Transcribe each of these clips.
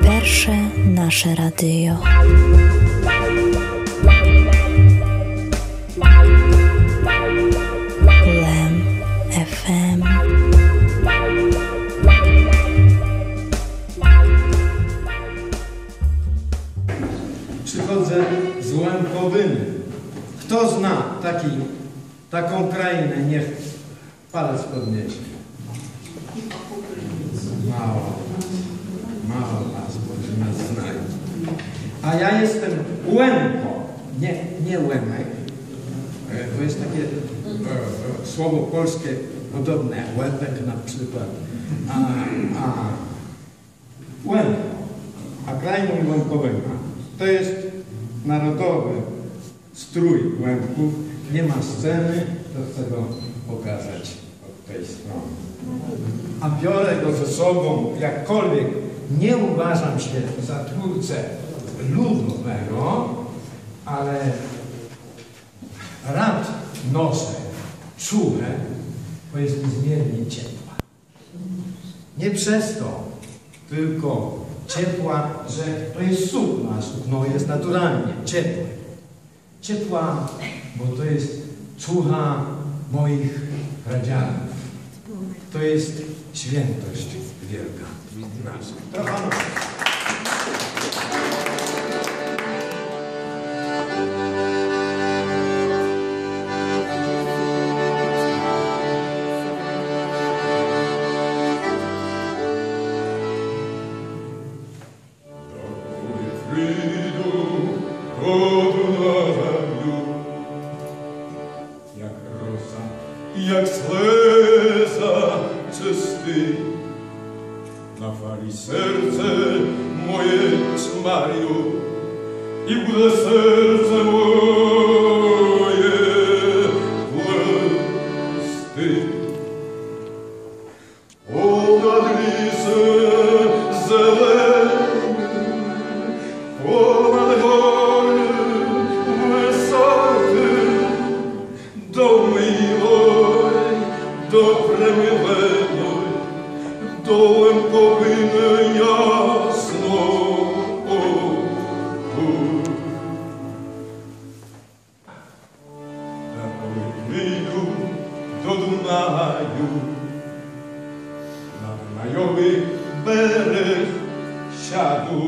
Pierwsze nasze radio. LEM FM. Przychodzę z Łękowyny. Kto zna taką krainę? Niech palec podniesie. Mało nas, bo nas znają. A ja jestem Łęko, nie Łemek. To jest takie słowo polskie podobne, jak łebek na przykład. Łęko, a krainą Łękowyna to jest narodowy strój Łęków. Nie ma sceny, to chcę go pokazać od tej strony. A biorę go ze sobą, jakkolwiek nie uważam się za twórcę ludowego, ale rad noszę czułe, bo jest niezmiernie ciepła. Nie przez to, tylko ciepła, że to jest sukno, a sukno jest naturalnie ciepłe. Ciepła, bo to jest czucha moich pradziadów. To jest świętość wielka nasza. Jak sleza czysty, na fali serce moje czmariu i bude serce moje płysty. O nad lisem zelenym, o nad gorem wysokym, do miłej, do premiłej, do Łękowyny jasno. Na Południu do Dunaju, na Dunajowy bereg siadł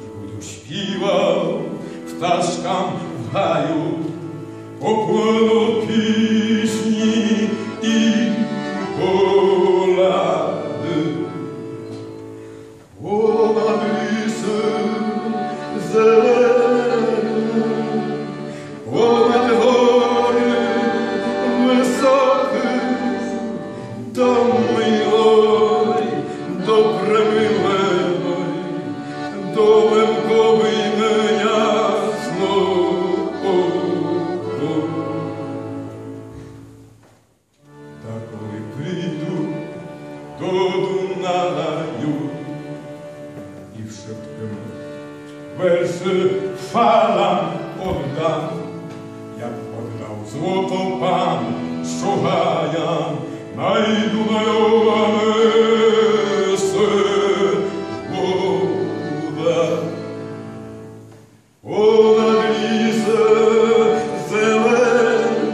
i budu śpiwał ptaszkam w haju. Popłyną piśni i polady. O nad lisem zelenym, o nad gorem wysokym, do miłej, do premiłej, do Łękowyny jasno. Do Dunaju i wszystkim wersy falam oddam, jak oddał złoto pan Szczochajan na i Dunajowa mysy woda. O nad lisem zelenym,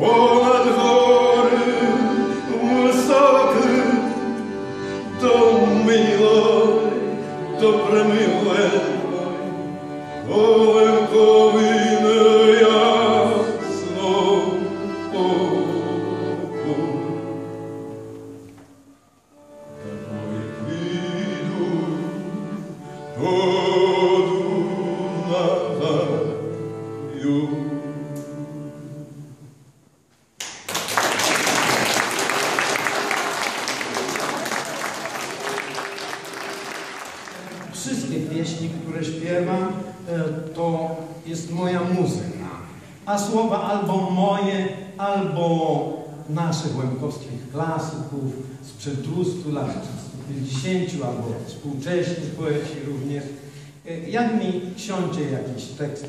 o nad gorem wysokym, do miłej, do premiłej, do Łękowyny jasno. Tak pójdą do Dunaju. Wszystkie pieśni, które śpiewam, to jest moja muzyka. A słowa albo moje, albo naszych łękowskich klasyków sprzed 200 lat, 50, albo współcześni poeci również. Jak mi siądzie jakiś tekst,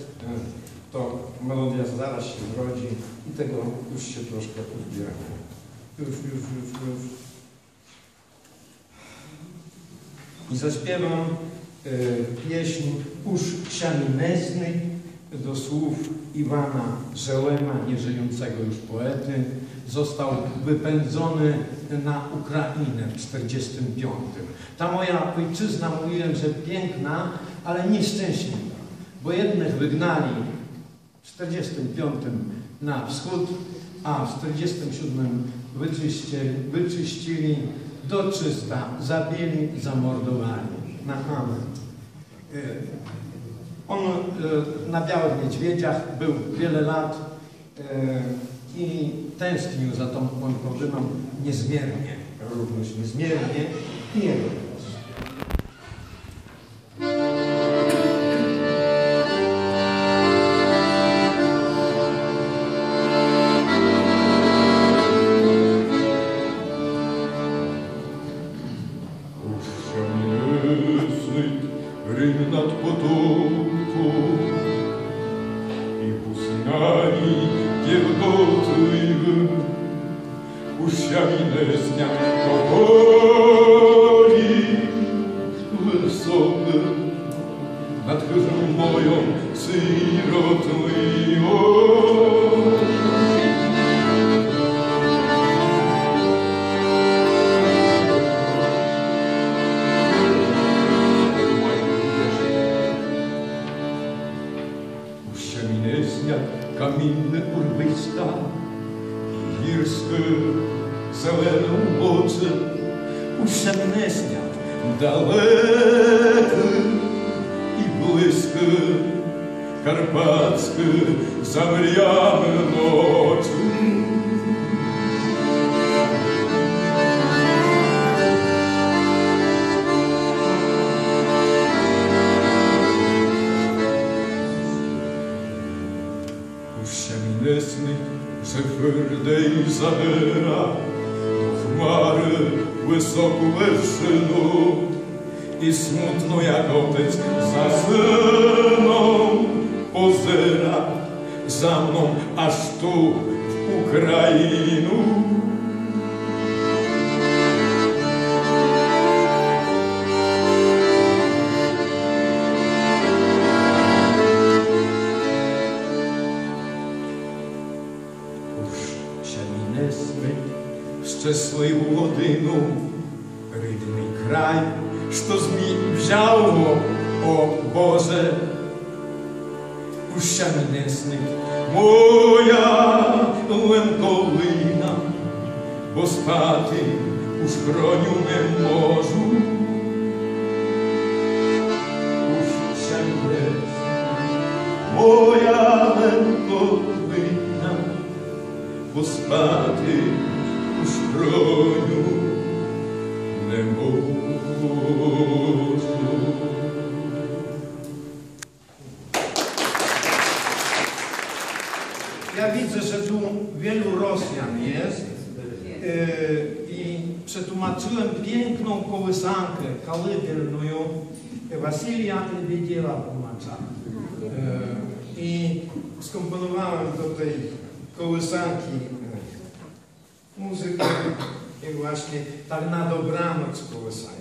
to melodia zaraz się wrodzi i tego już się troszkę uzbieramy. Już. I zaśpiewam pieśń Uszczami Męsnych do słów Iwana Żelema, nieżyjącego już poety. Został wypędzony na Ukrainę w 1945. Ta moja ojczyzna, mówiłem, że piękna, ale nieszczęśliwa, bo jednych wygnali w 1945 na wschód, a w 1947 wyczyścili do czysta, zabili i zamordowali na amen. On na Białych Niedźwiedziach był wiele lat i tęsknił za tą Łękowyną niezmiernie, również niezmiernie i jego głos. Nad potopu i pusynami wielgotliwym uściami nesnia powoli wysokym nad chwyżą moją sirotliwą. Kamienny urwysta, girskie, zeleną oczy, uszczęsnia, dalekie i bliskie, karpackie, zamriane nocy. Że twierdej zabiera do chmary wysoką wyżynu i smutno jak otec za syną pozera za mną aż tu w Ukrainu. Szczęśliwą godину, рідний край, що змій взяло, о Боже, ущами несник, моя Лемковина, бо спати уж броню не можу. Ущами несник, моя Лемковина, бо спати уж броню не можу. Ja widzę, że tu wielu Rosjan jest i przetłumaczyłem piękną kołysankę kalybierną Wasilija Lebediewa tłumacza. I skomponowałem do tej kołysanki muzykę i właśnie tak na dobranoc kołysankę.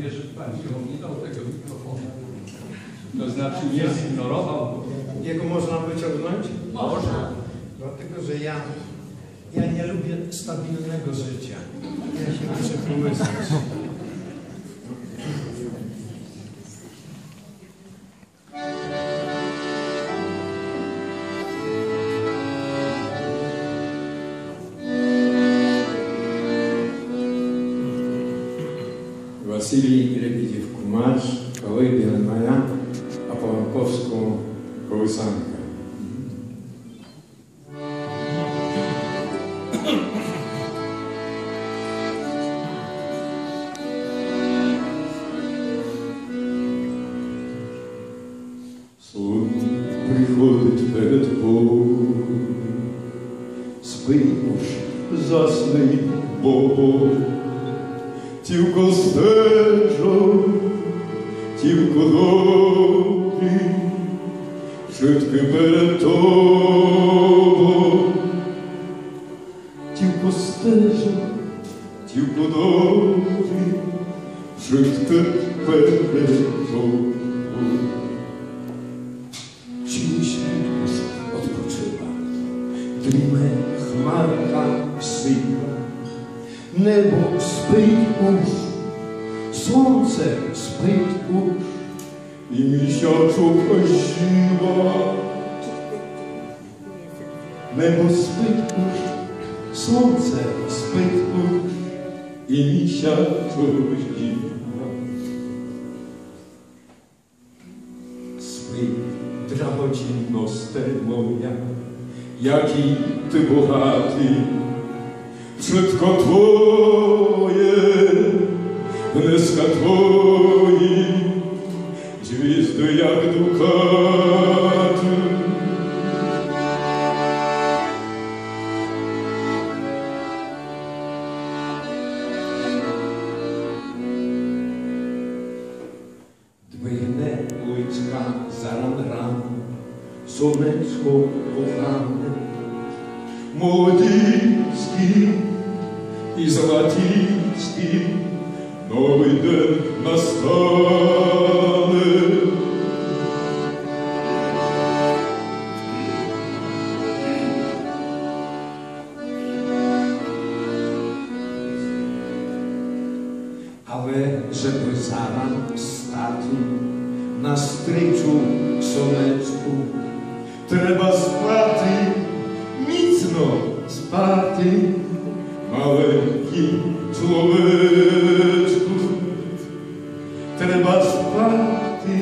Jeżeli Pan nie dał tego mikrofonu, to znaczy nie zignorował. Jego można wyciągnąć? Można. Dlatego, że ja nie lubię stabilnego życia. Ja się muszę połysać. Wasilij Lebediew-Kumacz, kolыбельная, a po łękowsku kołysanka. Сон приходит перед Богом, спи уж, засни, Бобо, тільки стежу, тільки добрі, житки перед тобою, тільки стежу, тільки добрі, житки перед тобою. Чимось уж odpoczywa, дріме хмарка сива, небо спить уж, сонце спить уж, і місячок ожива. Небо спить уж, сонце спить уж, і місячок ожива. Спи, драгоцінносте моя, який ти богатий, wszystko Twoje, gniezdka Twoi, gwizdy jak dukaty. Dmyjne łyczka zaran ran, słoneczko kochane, молодійський і золотійський, новий день настане. Але żeby заран стати на стрічу сонечку, треба спати, міцно спати, маленький чоловічку. Треба спати,